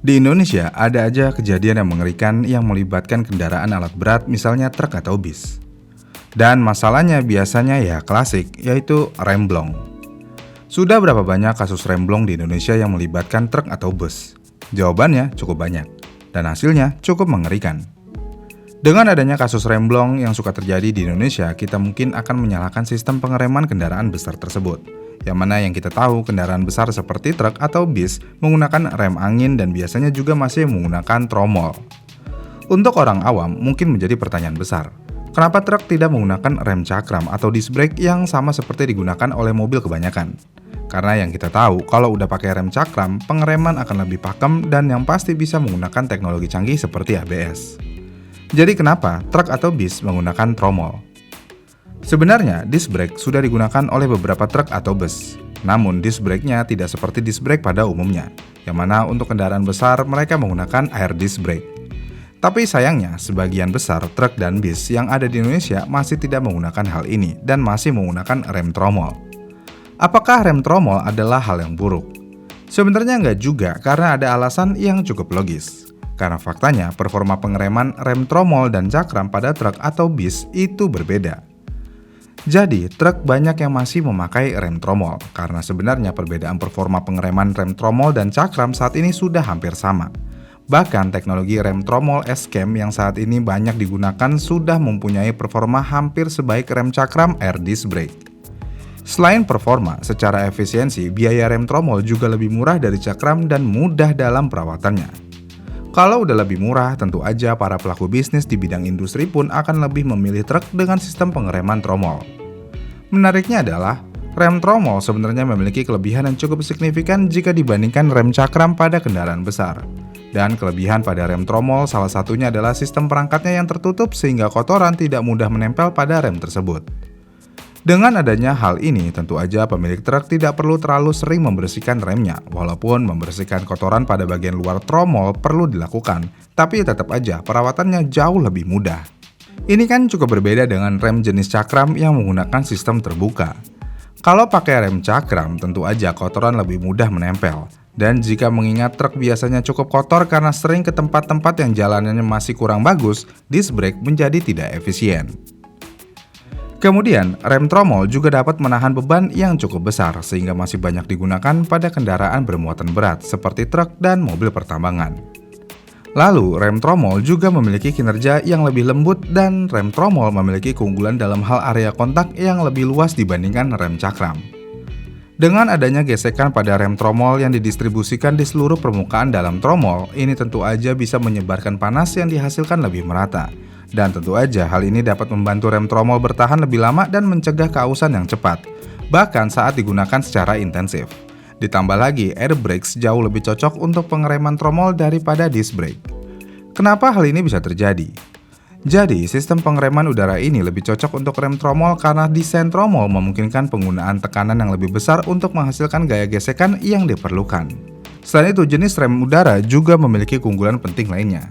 Di Indonesia, ada aja kejadian yang mengerikan yang melibatkan kendaraan alat berat, misalnya truk atau bis. Dan masalahnya biasanya ya klasik, yaitu remblong. Sudah berapa banyak kasus remblong di Indonesia yang melibatkan truk atau bus? Jawabannya cukup banyak, dan hasilnya cukup mengerikan. Dengan adanya kasus remblong yang suka terjadi di Indonesia, kita mungkin akan menyalahkan sistem pengereman kendaraan besar tersebut. Yang mana yang kita tahu kendaraan besar seperti truk atau bis menggunakan rem angin dan biasanya juga masih menggunakan tromol. Untuk orang awam mungkin menjadi pertanyaan besar, kenapa truk tidak menggunakan rem cakram atau disc brake yang sama seperti digunakan oleh mobil kebanyakan? Karena yang kita tahu kalau udah pakai rem cakram, pengereman akan lebih pakem dan yang pasti bisa menggunakan teknologi canggih seperti ABS. Jadi kenapa truk atau bis menggunakan tromol? Sebenarnya, disc brake sudah digunakan oleh beberapa truk atau bus. Namun, disc brake-nya tidak seperti disc brake pada umumnya, yang mana untuk kendaraan besar mereka menggunakan air disc brake. Tapi sayangnya, sebagian besar truk dan bis yang ada di Indonesia masih tidak menggunakan hal ini dan masih menggunakan rem tromol. Apakah rem tromol adalah hal yang buruk? Sebenarnya enggak juga, karena ada alasan yang cukup logis. Karena faktanya, performa pengereman rem tromol dan cakram pada truk atau bis itu berbeda. Jadi, truk banyak yang masih memakai rem tromol, karena sebenarnya perbedaan performa pengereman rem tromol dan cakram saat ini sudah hampir sama. Bahkan teknologi rem tromol S-Cam yang saat ini banyak digunakan sudah mempunyai performa hampir sebaik rem cakram air disc brake. Selain performa, secara efisiensi, biaya rem tromol juga lebih murah dari cakram dan mudah dalam perawatannya. Kalau udah lebih murah, tentu aja para pelaku bisnis di bidang industri pun akan lebih memilih truk dengan sistem pengereman tromol. Menariknya adalah, rem tromol sebenarnya memiliki kelebihan yang cukup signifikan jika dibandingkan rem cakram pada kendaraan besar. Dan kelebihan pada rem tromol salah satunya adalah sistem perangkatnya yang tertutup sehingga kotoran tidak mudah menempel pada rem tersebut. Dengan adanya hal ini, tentu aja pemilik truk tidak perlu terlalu sering membersihkan remnya, walaupun membersihkan kotoran pada bagian luar tromol perlu dilakukan, tapi tetap aja perawatannya jauh lebih mudah. Ini kan cukup berbeda dengan rem jenis cakram yang menggunakan sistem terbuka. Kalau pakai rem cakram, tentu aja kotoran lebih mudah menempel. Dan jika mengingat truk biasanya cukup kotor karena sering ke tempat-tempat yang jalanannya masih kurang bagus, disc brake menjadi tidak efisien. Kemudian, rem tromol juga dapat menahan beban yang cukup besar sehingga masih banyak digunakan pada kendaraan bermuatan berat seperti truk dan mobil pertambangan. Lalu, rem tromol juga memiliki kinerja yang lebih lembut dan rem tromol memiliki keunggulan dalam hal area kontak yang lebih luas dibandingkan rem cakram. Dengan adanya gesekan pada rem tromol yang didistribusikan di seluruh permukaan dalam tromol, ini tentu aja bisa menyebarkan panas yang dihasilkan lebih merata. Dan tentu aja hal ini dapat membantu rem tromol bertahan lebih lama dan mencegah keausan yang cepat, bahkan saat digunakan secara intensif. Ditambah lagi, air brakes jauh lebih cocok untuk pengereman tromol daripada disc brake. Kenapa hal ini bisa terjadi? Jadi, sistem pengereman udara ini lebih cocok untuk rem tromol karena desain tromol memungkinkan penggunaan tekanan yang lebih besar untuk menghasilkan gaya gesekan yang diperlukan. Selain itu, jenis rem udara juga memiliki keunggulan penting lainnya.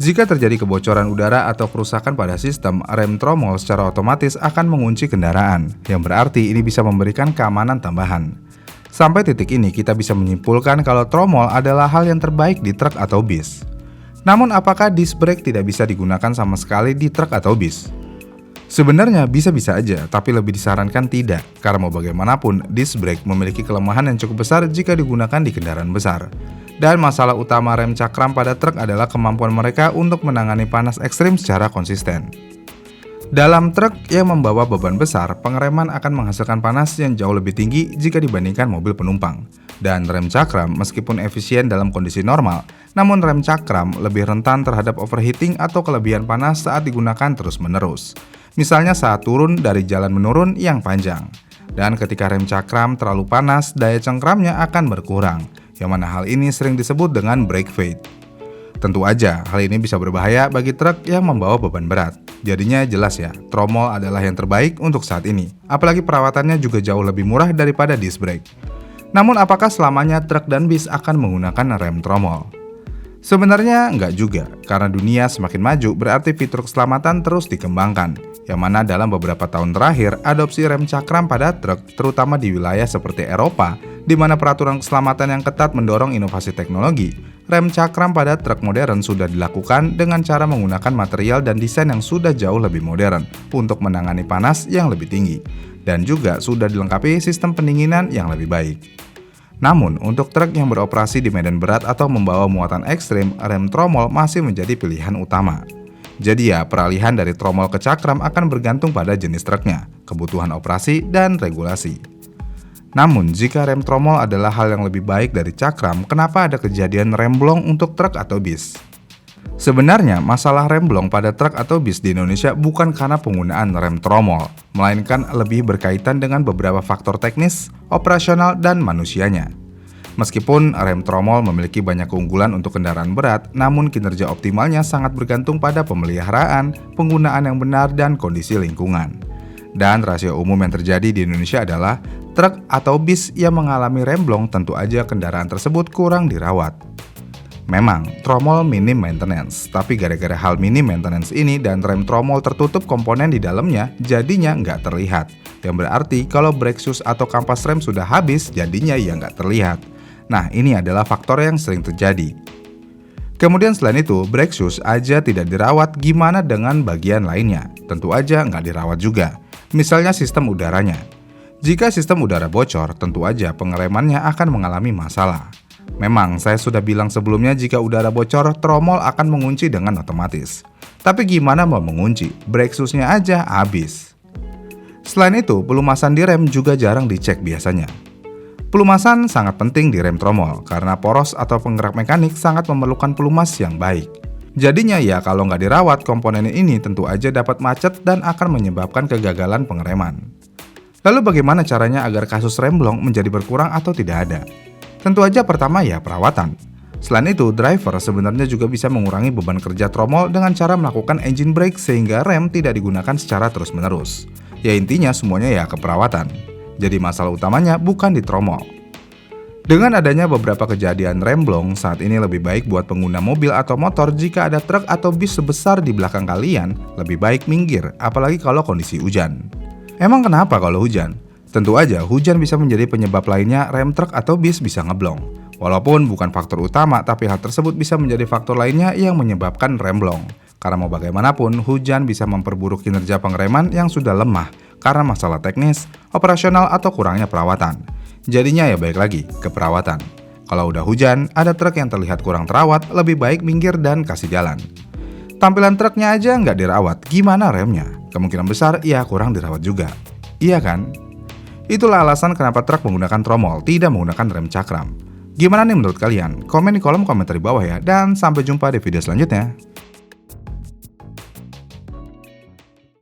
Jika terjadi kebocoran udara atau kerusakan pada sistem, rem tromol secara otomatis akan mengunci kendaraan, yang berarti ini bisa memberikan keamanan tambahan. Sampai titik ini kita bisa menyimpulkan kalau tromol adalah hal yang terbaik di truk atau bis. Namun apakah disc brake tidak bisa digunakan sama sekali di truk atau bis? Sebenarnya bisa-bisa aja, tapi lebih disarankan tidak, karena mau bagaimanapun disc brake memiliki kelemahan yang cukup besar jika digunakan di kendaraan besar. Dan masalah utama rem cakram pada truk adalah kemampuan mereka untuk menangani panas ekstrim secara konsisten. Dalam truk yang membawa beban besar, pengereman akan menghasilkan panas yang jauh lebih tinggi jika dibandingkan mobil penumpang. Dan rem cakram meskipun efisien dalam kondisi normal, namun rem cakram lebih rentan terhadap overheating atau kelebihan panas saat digunakan terus-menerus. Misalnya saat turun dari jalan menurun yang panjang. Dan ketika rem cakram terlalu panas, daya cengkramnya akan berkurang. Yang mana hal ini sering disebut dengan brake fade. Tentu aja, hal ini bisa berbahaya bagi truk yang membawa beban berat. Jadinya jelas ya, tromol adalah yang terbaik untuk saat ini. Apalagi perawatannya juga jauh lebih murah daripada disc brake. Namun apakah selamanya truk dan bis akan menggunakan rem tromol? Sebenarnya enggak juga, karena dunia semakin maju berarti fitur keselamatan terus dikembangkan. Yang mana dalam beberapa tahun terakhir, adopsi rem cakram pada truk, terutama di wilayah seperti Eropa, di mana peraturan keselamatan yang ketat mendorong inovasi teknologi, rem cakram pada truk modern sudah dilakukan dengan cara menggunakan material dan desain yang sudah jauh lebih modern untuk menangani panas yang lebih tinggi, dan juga sudah dilengkapi sistem pendinginan yang lebih baik. Namun, untuk truk yang beroperasi di medan berat atau membawa muatan ekstrim, rem tromol masih menjadi pilihan utama. Jadi ya, peralihan dari tromol ke cakram akan bergantung pada jenis truknya, kebutuhan operasi, dan regulasi. Namun, jika rem tromol adalah hal yang lebih baik dari cakram, kenapa ada kejadian remblong untuk truk atau bis? Sebenarnya, masalah remblong pada truk atau bis di Indonesia bukan karena penggunaan rem tromol, melainkan lebih berkaitan dengan beberapa faktor teknis, operasional, dan manusianya. Meskipun rem tromol memiliki banyak keunggulan untuk kendaraan berat, namun kinerja optimalnya sangat bergantung pada pemeliharaan, penggunaan yang benar, dan kondisi lingkungan. Dan rasio umum yang terjadi di Indonesia adalah truk atau bis yang mengalami remblong, tentu aja kendaraan tersebut kurang dirawat. Memang, tromol minim maintenance, tapi gara-gara hal minim maintenance ini dan rem tromol tertutup komponen di dalamnya, jadinya nggak terlihat. Yang berarti kalau brake shoes atau kampas rem sudah habis, jadinya ya nggak terlihat. Nah, ini adalah faktor yang sering terjadi. Kemudian selain itu, brake shoes aja tidak dirawat, gimana dengan bagian lainnya? Tentu aja nggak dirawat juga. Misalnya sistem udaranya. Jika sistem udara bocor, tentu aja pengeremannya akan mengalami masalah. Memang, saya sudah bilang sebelumnya jika udara bocor, tromol akan mengunci dengan otomatis. Tapi gimana mau mengunci? Brake shoes-nya aja habis. Selain itu, pelumasan di rem juga jarang dicek biasanya. Pelumasan sangat penting di rem tromol, karena poros atau penggerak mekanik sangat memerlukan pelumas yang baik. Jadinya ya kalau nggak dirawat, komponen ini tentu aja dapat macet dan akan menyebabkan kegagalan pengereman. Lalu bagaimana caranya agar kasus remblong menjadi berkurang atau tidak ada? Tentu aja pertama ya perawatan. Selain itu, driver sebenarnya juga bisa mengurangi beban kerja tromol dengan cara melakukan engine brake sehingga rem tidak digunakan secara terus-menerus. Ya intinya semuanya ya keperawatan. Jadi masalah utamanya bukan di tromol. Dengan adanya beberapa kejadian remblong, saat ini lebih baik buat pengguna mobil atau motor jika ada truk atau bis sebesar di belakang kalian, lebih baik minggir, apalagi kalau kondisi hujan. Emang kenapa kalau hujan? Tentu aja hujan bisa menjadi penyebab lainnya rem truk atau bis bisa ngeblong. Walaupun bukan faktor utama, tapi hal tersebut bisa menjadi faktor lainnya yang menyebabkan remblong. Karena mau bagaimanapun, hujan bisa memperburuk kinerja pengereman yang sudah lemah karena masalah teknis, operasional, atau kurangnya perawatan. Jadinya ya baik lagi, ke perawatan. Kalau udah hujan, ada truk yang terlihat kurang terawat, lebih baik minggir dan kasih jalan. Tampilan truknya aja nggak dirawat, gimana remnya? Kemungkinan besar ya kurang dirawat juga. Iya kan? Itulah alasan kenapa truk menggunakan tromol, tidak menggunakan rem cakram. Gimana nih menurut kalian? Komen di kolom komentar di bawah ya, dan sampai jumpa di video selanjutnya.